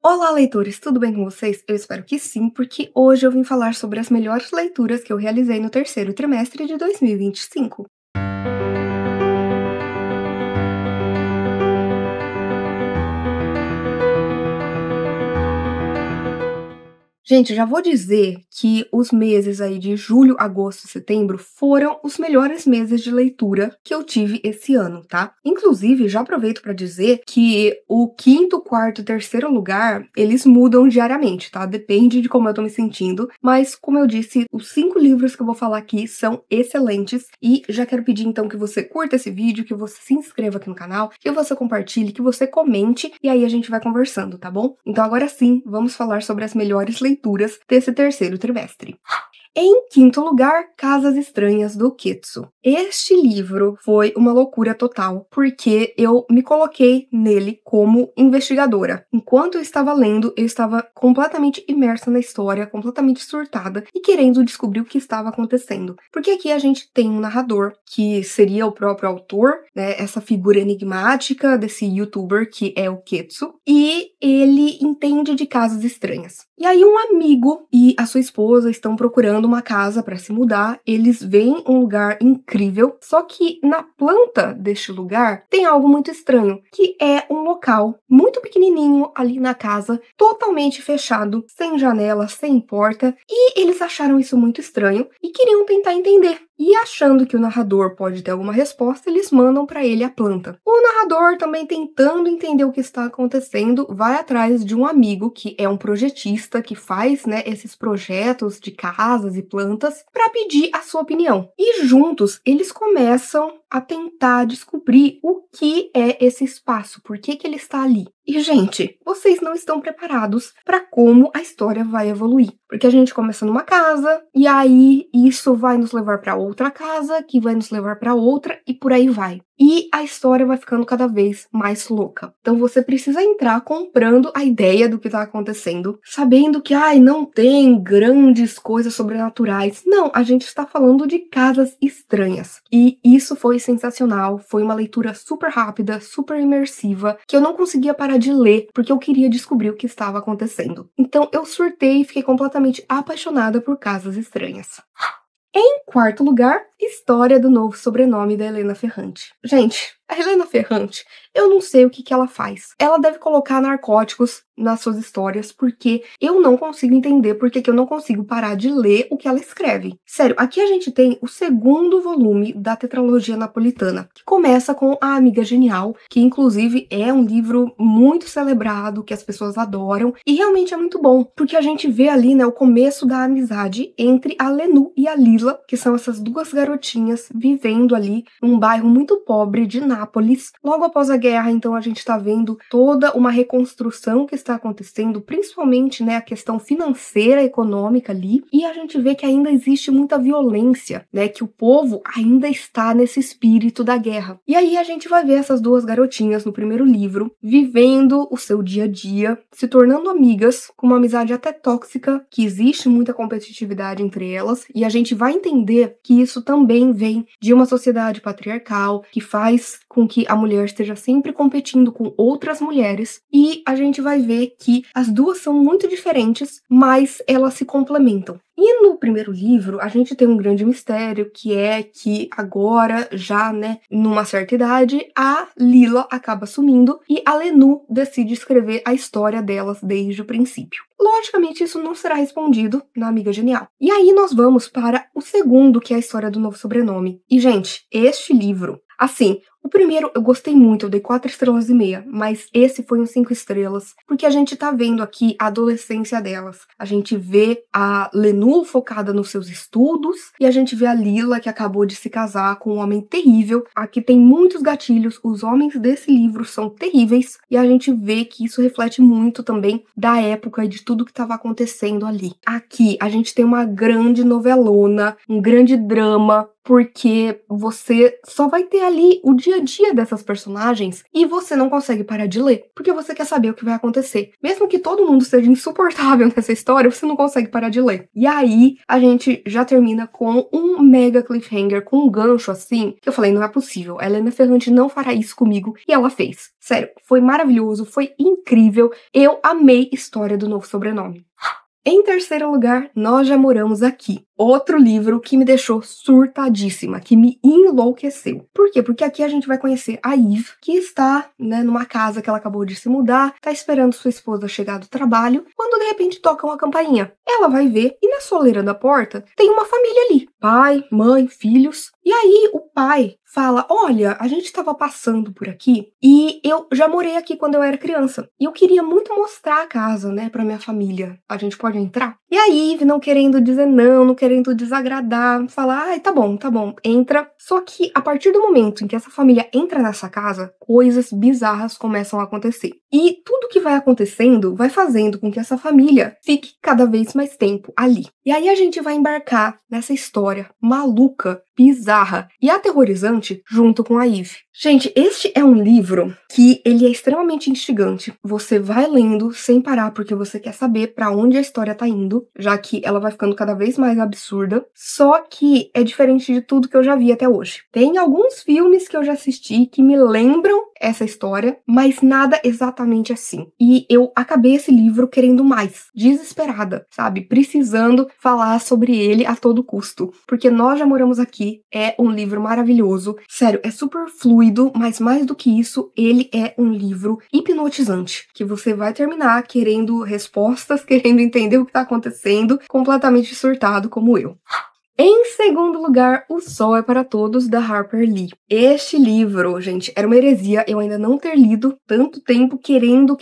Olá, leitores! Tudo bem com vocês? Eu espero que sim, porque hoje eu vim falar sobre as melhores leituras que eu realizei no terceiro trimestre de 2025. Gente, já vou dizer que os meses aí de julho, agosto e setembro foram os melhores meses de leitura que eu tive esse ano, tá? Inclusive, já aproveito para dizer que o quinto, quarto e terceiro lugar, eles mudam diariamente, tá? Depende de como eu tô me sentindo, mas como eu disse, os 5 livros que eu vou falar aqui são excelentes e já quero pedir então que você curta esse vídeo, que você se inscreva aqui no canal, que você compartilhe, que você comente e aí a gente vai conversando, tá bom? Então agora sim, vamos falar sobre as melhores leituras desse terceiro trimestre. Em quinto lugar, Casas Estranhas do Ketsu. Este livro foi uma loucura total, porque eu me coloquei nele como investigadora. Enquanto eu estava lendo, eu estava completamente imersa na história, completamente surtada e querendo descobrir o que estava acontecendo. Porque aqui a gente tem um narrador, que seria o próprio autor, né, essa figura enigmática desse youtuber que é o Ketsu, e ele entende de casas estranhas. E aí um amigo e a sua esposa estão procurando uma casa para se mudar, eles veem um lugar incrível, só que na planta deste lugar tem algo muito estranho, que é um local muito pequenininho ali na casa, totalmente fechado, sem janela, sem porta, e eles acharam isso muito estranho e queriam tentar entender. E achando que o narrador pode ter alguma resposta, eles mandam para ele a planta. O narrador, também tentando entender o que está acontecendo, vai atrás de um amigo que é um projetista que faz, né, esses projetos de casas e plantas para pedir a sua opinião. E juntos eles começam a tentar descobrir o que é esse espaço, por que ele está ali. E, gente, vocês não estão preparados para como a história vai evoluir. Porque a gente começa numa casa, e aí isso vai nos levar para outra casa, que vai nos levar para outra, e por aí vai. E a história vai ficando cada vez mais louca. Então você precisa entrar comprando a ideia do que tá acontecendo, sabendo que, não tem grandes coisas sobrenaturais. Não, a gente está falando de casas estranhas. E isso foi sensacional, foi uma leitura super rápida, super imersiva, que eu não conseguia parar de ler, porque eu queria descobrir o que estava acontecendo. Então eu surtei e fiquei completamente apaixonada por Casas Estranhas. Em quarto lugar, História do Novo Sobrenome da Helena Ferrante. Gente, a Helena Ferrante, eu não sei o que ela faz. Ela deve colocar narcóticos nas suas histórias, porque eu não consigo entender porque que eu não consigo parar de ler o que ela escreve. Sério, aqui a gente tem o segundo volume da tetralogia napolitana, que começa com A Amiga Genial, que inclusive é um livro muito celebrado, que as pessoas adoram, e realmente é muito bom, porque a gente vê ali, né, o começo da amizade entre a Lenu e a Lila, que são essas duas garotinhas vivendo ali num bairro muito pobre de Nápoles. Logo após a guerra, então, a gente tá vendo toda uma reconstrução que está acontecendo, principalmente, né, a questão financeira, econômica ali, e a gente vê que ainda existe muita violência, né, que o povo ainda está nesse espírito da guerra. E aí a gente vai ver essas duas garotinhas no primeiro livro, vivendo o seu dia a dia, se tornando amigas, com uma amizade até tóxica, que existe muita competitividade entre elas, e a gente vai entender que isso também vem de uma sociedade patriarcal, que faz com que a mulher esteja sempre competindo com outras mulheres, e a gente vai ver que as duas são muito diferentes, mas elas se complementam. E no primeiro livro, a gente tem um grande mistério, que é que agora, já, né, numa certa idade, a Lila acaba sumindo e a Lenu decide escrever a história delas desde o princípio. Logicamente, isso não será respondido na Amiga Genial. E aí nós vamos para o segundo, que é a História do Novo Sobrenome. E, gente, este livro, assim, o primeiro eu gostei muito, eu dei 4,5 estrelas, mas esse foi um 5 estrelas, porque a gente tá vendo aqui a adolescência delas. A gente vê a Lenu focada nos seus estudos, e a gente vê a Lila, que acabou de se casar com um homem terrível. Aqui tem muitos gatilhos, os homens desse livro são terríveis, e a gente vê que isso reflete muito também da época e de tudo que estava acontecendo ali. Aqui a gente tem uma grande novelona, um grande drama, porque você só vai ter ali o dia dia a dia dessas personagens e você não consegue parar de ler, porque você quer saber o que vai acontecer. Mesmo que todo mundo seja insuportável nessa história, você não consegue parar de ler. E aí, a gente já termina com um mega cliffhanger, com um gancho assim, que eu falei, não é possível, a Helena Ferrante não fará isso comigo, e ela fez. Sério, foi maravilhoso, foi incrível, eu amei História do Novo Sobrenome. Em terceiro lugar, Nós Já Moramos Aqui. Outro livro que me deixou surtadíssima, que me enlouqueceu. Por quê? Porque aqui a gente vai conhecer a Eve, que está, numa casa que ela acabou de se mudar, tá esperando sua esposa chegar do trabalho, quando de repente toca uma campainha. Ela vai ver e na soleira da porta tem uma família ali. Pai, mãe, filhos. E aí o pai fala, olha, a gente estava passando por aqui e eu já morei aqui quando eu era criança. E eu queria muito mostrar a casa, pra minha família. A gente pode entrar? E a Eve, não querendo dizer não querendo desagradar, falar, ai, tá bom, entra. Só que a partir do momento em que essa família entra nessa casa, coisas bizarras começam a acontecer. E tudo que vai acontecendo vai fazendo com que essa família fique cada vez mais tempo ali. E aí a gente vai embarcar nessa história maluca, bizarra e aterrorizante junto com a Eve. Gente, este é um livro que ele é extremamente instigante. Você vai lendo sem parar porque você quer saber pra onde a história tá indo, já que ela vai ficando cada vez mais absurda. Só que é diferente de tudo que eu já vi até hoje. Tem alguns filmes que eu já assisti que me lembram essa história, mas nada exatamente assim. E eu acabei esse livro querendo mais, desesperada, sabe? Precisando falar sobre ele a todo custo. Porque Nós Já Moramos Aqui é um livro maravilhoso. Sério, é super fluido, mas mais do que isso, ele é um livro hipnotizante, que você vai terminar querendo respostas, querendo entender o que tá acontecendo, completamente surtado como eu. Em segundo lugar, O Sol é para Todos, da Harper Lee. Este livro, gente, era uma heresia eu ainda não ter lido tanto tempo querendo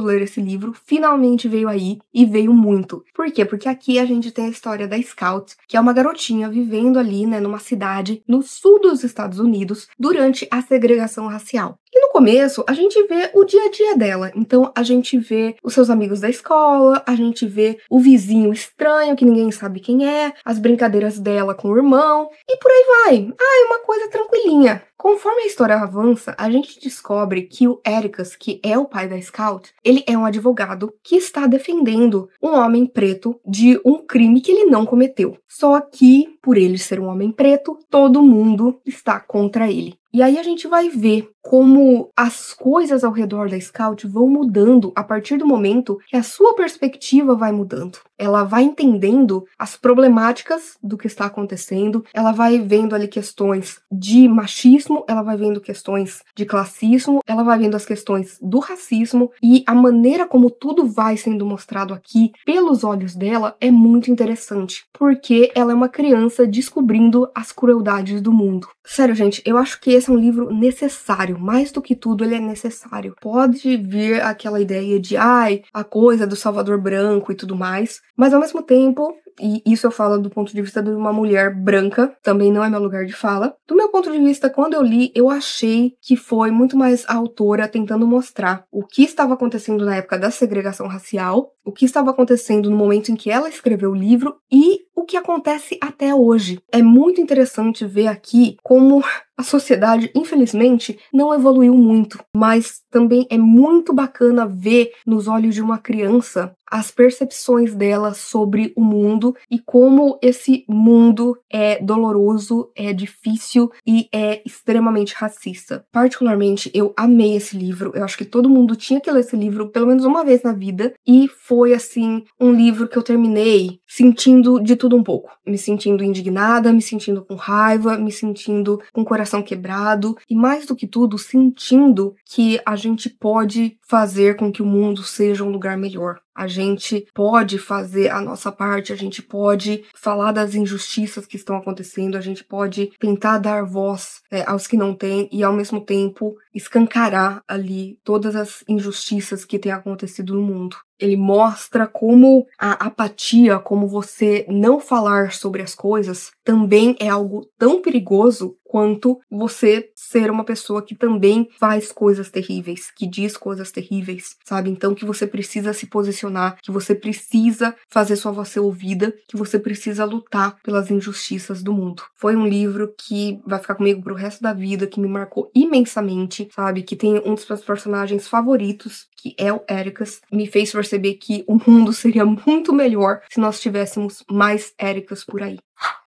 ler esse livro. Finalmente veio aí e veio muito. Por quê? Porque aqui a gente tem a história da Scout, que é uma garotinha vivendo ali, numa cidade no sul dos Estados Unidos durante a segregação racial. E no começo, a gente vê o dia a dia dela. Então, a gente vê os seus amigos da escola, a gente vê o vizinho estranho, que ninguém sabe quem é, as brincadeiras dela com o irmão, e por aí vai. Ah, é uma coisa tranquilinha. Conforme a história avança, a gente descobre que o Ericus, que é o pai da Scout, ele é um advogado que está defendendo um homem preto de um crime que ele não cometeu. Só que, por ele ser um homem preto, todo mundo está contra ele. E aí a gente vai ver como as coisas ao redor da Scout vão mudando a partir do momento que a sua perspectiva vai mudando. Ela vai entendendo as problemáticas do que está acontecendo, ela vai vendo ali questões de machismo, ela vai vendo questões de classismo, ela vai vendo as questões do racismo, e a maneira como tudo vai sendo mostrado aqui pelos olhos dela é muito interessante, porque ela é uma criança descobrindo as crueldades do mundo. Sério, gente, eu acho que esse é um livro necessário, mais do que tudo ele é necessário. Pode vir aquela ideia de, a coisa do Salvador branco e tudo mais, mas ao mesmo tempo, e isso eu falo do ponto de vista de uma mulher branca, também não é meu lugar de fala. Do meu ponto de vista, quando eu li, eu achei que foi muito mais a autora tentando mostrar o que estava acontecendo na época da segregação racial, o que estava acontecendo no momento em que ela escreveu o livro e o que acontece até hoje. É muito interessante ver aqui como a sociedade, infelizmente, não evoluiu muito, mas também é muito bacana ver nos olhos de uma criança as percepções dela sobre o mundo e como esse mundo é doloroso, é difícil e é extremamente racista. Particularmente, eu amei esse livro. Eu acho que todo mundo tinha que ler esse livro pelo menos uma vez na vida, e foi, assim, um livro que eu terminei sentindo de tudo um pouco. Me sentindo indignada, me sentindo com raiva, me sentindo com o coração quebrado e, mais do que tudo, sentindo que a gente pode fazer com que o mundo seja um lugar melhor. A gente pode fazer a nossa parte, a gente pode falar das injustiças que estão acontecendo, a gente pode tentar dar voz aos que não têm e, ao mesmo tempo, escancarar ali todas as injustiças que têm acontecido no mundo. Ele mostra como a apatia, como você não falar sobre as coisas, também é algo tão perigoso quanto você ser uma pessoa que também faz coisas terríveis, que diz coisas terríveis, sabe? Então que você precisa se posicionar, que você precisa fazer sua voz ser ouvida, que você precisa lutar pelas injustiças do mundo. Foi um livro que vai ficar comigo pro resto da vida, que me marcou imensamente, sabe? Que tem um dos meus personagens favoritos, que é o Ericas, me fez perceber que o mundo seria muito melhor se nós tivéssemos mais Ericas por aí.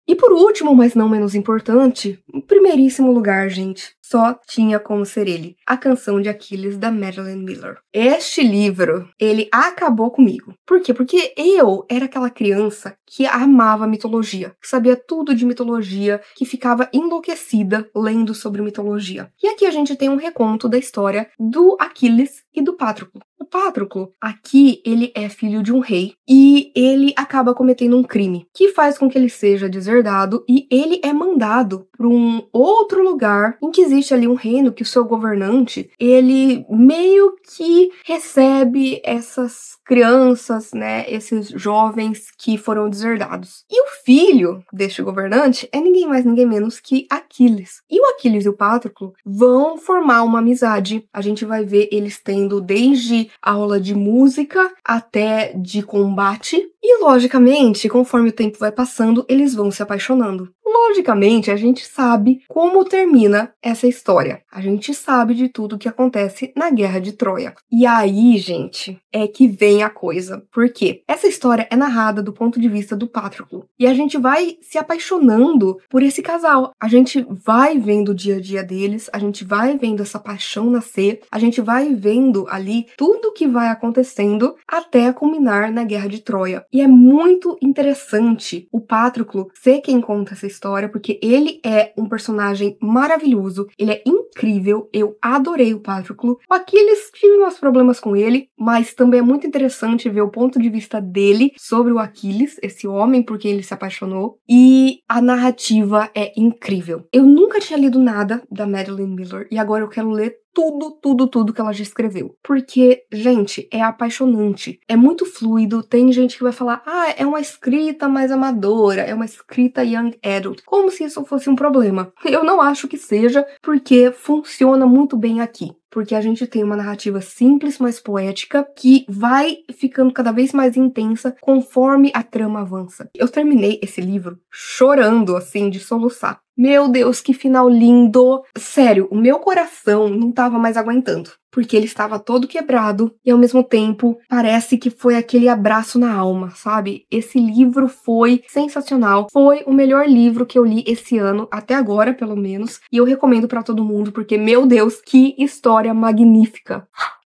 E por último, mas não menos importante, em primeiríssimo lugar, gente, só tinha como ser ele, A Canção de Aquiles, da Madeline Miller. Este livro, ele acabou comigo. Por quê? Porque eu era aquela criança que amava mitologia, que sabia tudo de mitologia, que ficava enlouquecida lendo sobre mitologia. E aqui a gente tem um reconto da história do Aquiles e do Patroclo. O Patroclo, aqui, ele é filho de um rei e ele acaba cometendo um crime que faz com que ele seja deserdado e ele é mandado para um outro lugar em que existe ali um reino que o seu governante, ele meio que recebe essas crianças, né, esses jovens que foram deserdados. E o filho deste governante é ninguém mais, ninguém menos que Aquiles. E o Aquiles e o Patroclo vão formar uma amizade. A gente vai ver eles tendo desde aula de música até de combate. E, logicamente, conforme o tempo vai passando, eles vão se apaixonando. Logicamente, a gente sabe como termina essa história. A gente sabe de tudo que acontece na Guerra de Troia. E aí, gente, é que vem a coisa. Por quê? Essa história é narrada do ponto de vista do Patroclo. E a gente vai se apaixonando por esse casal. A gente vai vendo o dia a dia deles, a gente vai vendo essa paixão nascer, a gente vai vendo ali tudo que vai acontecendo até culminar na Guerra de Troia. E é muito interessante o Patroclo ser quem conta essa história, porque ele é um personagem maravilhoso, ele é incrível, eu adorei o Patroclo. O Aquiles, tive meus problemas com ele, mas também é muito interessante ver o ponto de vista dele sobre o Aquiles, esse homem por quem ele se apaixonou, e a narrativa é incrível. Eu nunca tinha lido nada da Madeline Miller, e agora eu quero ler tudo que ela já escreveu. Porque, gente, é apaixonante. É muito fluido. Tem gente que vai falar, é uma escrita mais amadora, é uma escrita young adult. Como se isso fosse um problema. Eu não acho que seja, porque funciona muito bem aqui. Porque a gente tem uma narrativa simples, mas poética, que vai ficando cada vez mais intensa conforme a trama avança. Eu terminei esse livro chorando, assim, de soluçar. Meu Deus, que final lindo! Sério, o meu coração não tava mais aguentando. Porque ele estava todo quebrado e, ao mesmo tempo, parece que foi aquele abraço na alma, sabe? Esse livro foi sensacional. Foi o melhor livro que eu li esse ano, até agora, pelo menos. E eu recomendo pra todo mundo, porque, meu Deus, que história magnífica!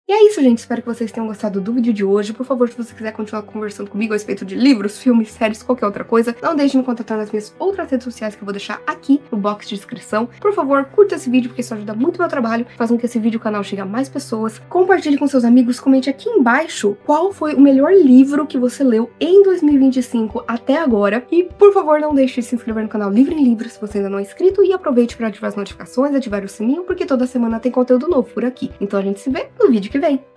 E é isso, gente. Espero que vocês tenham gostado do vídeo de hoje. Por favor, se você quiser continuar conversando comigo a respeito de livros, filmes, séries, qualquer outra coisa, não deixe de me contatar nas minhas outras redes sociais que eu vou deixar aqui no box de descrição. Por favor, curta esse vídeo, porque isso ajuda muito o meu trabalho, faz com que esse vídeo e o canal chegue a mais pessoas. Compartilhe com seus amigos, comente aqui embaixo qual foi o melhor livro que você leu em 2025 até agora. E, por favor, não deixe de se inscrever no canal Livro em Livro se você ainda não é inscrito e aproveite para ativar as notificações, ativar o sininho, porque toda semana tem conteúdo novo por aqui. Então a gente se vê no vídeo que vem.